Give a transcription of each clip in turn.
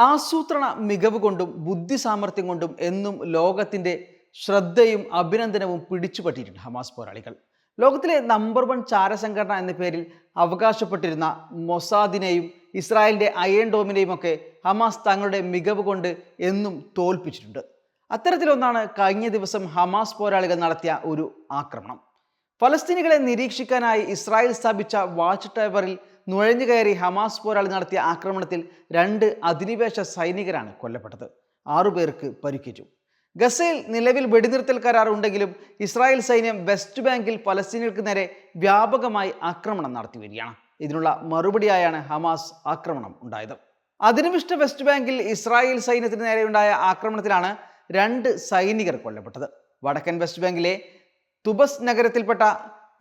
ആസൂത്രണ മികവ് കൊണ്ടും ബുദ്ധി സാമർഥ്യം കൊണ്ടും എന്നും ലോകത്തിൻ്റെ ശ്രദ്ധയും അഭിനന്ദനവും പിടിച്ചുപറ്റിയിട്ടുണ്ട് ഹമാസ് പോരാളികൾ. ലോകത്തിലെ നമ്പർ 1 ചാരസംഘടന എന്ന പേരിൽ അവകാശപ്പെട്ടിരുന്ന മൊസാദിനെയും ഇസ്രായേലിൻ്റെ അയൺ ഡോമിനെയും ഒക്കെ ഹമാസ് തങ്ങളുടെ മികവ് കൊണ്ട് എന്നും തോൽപ്പിച്ചിട്ടുണ്ട്. അത്തരത്തിലൊന്നാണ് കഴിഞ്ഞ ദിവസം ഹമാസ് പോരാളികൾ നടത്തിയ ഒരു ആക്രമണം. ഫലസ്തീനികളെ നിരീക്ഷിക്കാനായി ഇസ്രായേൽ സ്ഥാപിച്ച വാച്ച് ടവറിൽ നുഴഞ്ഞു കയറി ഹമാസ് പോരാളി നടത്തിയ ആക്രമണത്തിൽ 2 അധിനിവേശ സൈനികരാണ് കൊല്ലപ്പെട്ടത്. 6 പേർക്ക് പരിക്കേറ്റു. ഗസയിൽ നിലവിൽ വെടിനിർത്തൽ കരാർ ഉണ്ടെങ്കിലും ഇസ്രായേൽ സൈന്യം വെസ്റ്റ് ബാങ്കിൽ ഫലസ്തീനികൾക്ക് നേരെ വ്യാപകമായി ആക്രമണം നടത്തി വരികയാണ്. ഇതിനുള്ള മറുപടിയായാണ് ഹമാസ് ആക്രമണം ഉണ്ടായത്. അധിനിവിഷ്ട വെസ്റ്റ് ബാങ്കിൽ ഇസ്രായേൽ സൈന്യത്തിന് നേരെയുണ്ടായ ആക്രമണത്തിലാണ് 2 സൈനികർ കൊല്ലപ്പെട്ടത്. വടക്കൻ വെസ്റ്റ് ബാങ്കിലെ തുബസ് നഗരത്തിൽപ്പെട്ട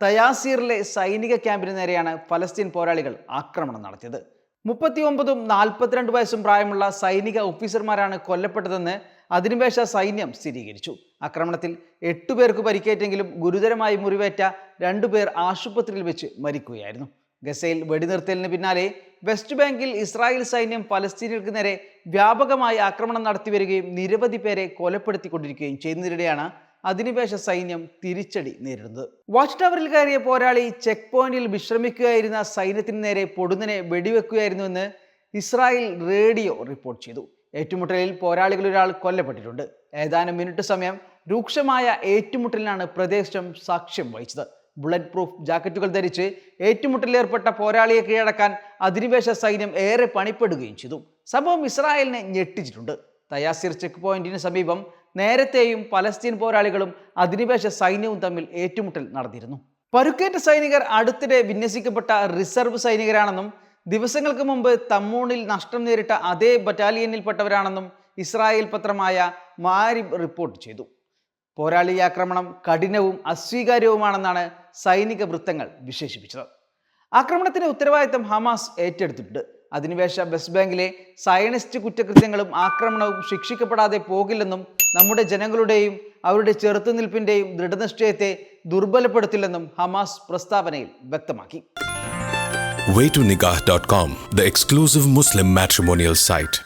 തയാസീറിലെ സൈനിക ക്യാമ്പിന് നേരെയാണ് ഫലസ്തീൻ പോരാളികൾ ആക്രമണം നടത്തിയത്. 39ഉം 42 വയസ്സും പ്രായമുള്ള സൈനിക ഓഫീസർമാരാണ് കൊല്ലപ്പെട്ടതെന്ന് അധിനിവേശ സൈന്യം സ്ഥിരീകരിച്ചു. ആക്രമണത്തിൽ 8 പേർക്ക് പരിക്കേറ്റെങ്കിലും ഗുരുതരമായി മുറിവേറ്റ 2 പേർ ആശുപത്രിയിൽ വെച്ച് മരിക്കുകയായിരുന്നു. ഗസയിൽ വെടിനിർത്തലിന് പിന്നാലെ വെസ്റ്റ് ബാങ്കിൽ ഇസ്രായേൽ സൈന്യം ഫലസ്തീനികൾക്ക് നേരെ വ്യാപകമായി ആക്രമണം നടത്തി വരികയും നിരവധി പേരെ കൊലപ്പെടുത്തിക്കൊണ്ടിരിക്കുകയും ചെയ്യുന്നതിനിടെയാണ് അധിനിവേശ സൈന്യം തിരിച്ചടി നേരിടുന്നത്. വാച്ച് ടവറിൽ കയറിയ പോരാളി ചെക്ക് പോയിന്റിൽ വിശ്രമിക്കുകയായിരുന്ന സൈന്യത്തിന് നേരെ പൊടുന്നനെ വെടിവെക്കുകയായിരുന്നുവെന്ന് ഇസ്രായേൽ റേഡിയോ റിപ്പോർട്ട് ചെയ്തു. ഏറ്റുമുട്ടലിൽ പോരാളികളിൽ ഒരാൾ കൊല്ലപ്പെട്ടിട്ടുണ്ട്. ഏതാനും മിനിറ്റ് സമയം രൂക്ഷമായ ഏറ്റുമുട്ടലിനാണ് പ്രദേശം സാക്ഷ്യം വഹിച്ചത്. ബുള്ളറ്റ് പ്രൂഫ് ജാക്കറ്റുകൾ ധരിച്ച് ഏറ്റുമുട്ടലിലേർപ്പെട്ട പോരാളിയെ കീഴടക്കാൻ അധിനിവേശ സൈന്യം ഏറെ പണിപ്പെടുകയും ചെയ്തു. സംഭവം ഇസ്രായേലിനെ ഞെട്ടിച്ചിട്ടുണ്ട്. തയാസിർ ചെക്ക് പോയിന്റിന് സമീപം നേരത്തെയും പലസ്തീൻ പോരാളികളും അധിനിവേശ സൈന്യവും തമ്മിൽ ഏറ്റുമുട്ടൽ നടന്നിരുന്നു. പരുക്കേറ്റ സൈനികർ അടുത്തിടെ വിന്യസിക്കപ്പെട്ട റിസർവ് സൈനികരാണെന്നും ദിവസങ്ങൾക്ക് മുമ്പ് തമ്മൂണിൽ നഷ്ടം നേരിട്ട അതേ ബറ്റാലിയനിൽപ്പെട്ടവരാണെന്നും ഇസ്രായേൽ പത്രമായ മാരിബ് റിപ്പോർട്ട് ചെയ്തു. പോരാളി ആക്രമണം കഠിനവും അസ്വീകാര്യവുമാണെന്നാണ് സൈനിക വൃത്തങ്ങൾ വിശേഷിപ്പിച്ചത്. ആക്രമണത്തിന്റെ ഉത്തരവാദിത്തം ഹമാസ് ഏറ്റെടുത്തിട്ടുണ്ട്. അധിനിവേശ വെസ്റ്റ് ബാങ്കിലെ സയനിസ്റ്റ് കുറ്റകൃത്യങ്ങളും ആക്രമണവും ശിക്ഷിക്കപ്പെടാതെ പോകില്ലെന്നും നമ്മുടെ ജനങ്ങളുടെയും അവരുടെ ചെറുത്തുനിൽപ്പിന്റെയും ദൃഢനിശ്ചയത്തെ ദുർബലപ്പെടുത്തില്ലെന്നും ഹമാസ് പ്രസ്താവനയിൽ വ്യക്തമാക്കി. Waytonikah.com, the exclusive Muslim matrimonial site.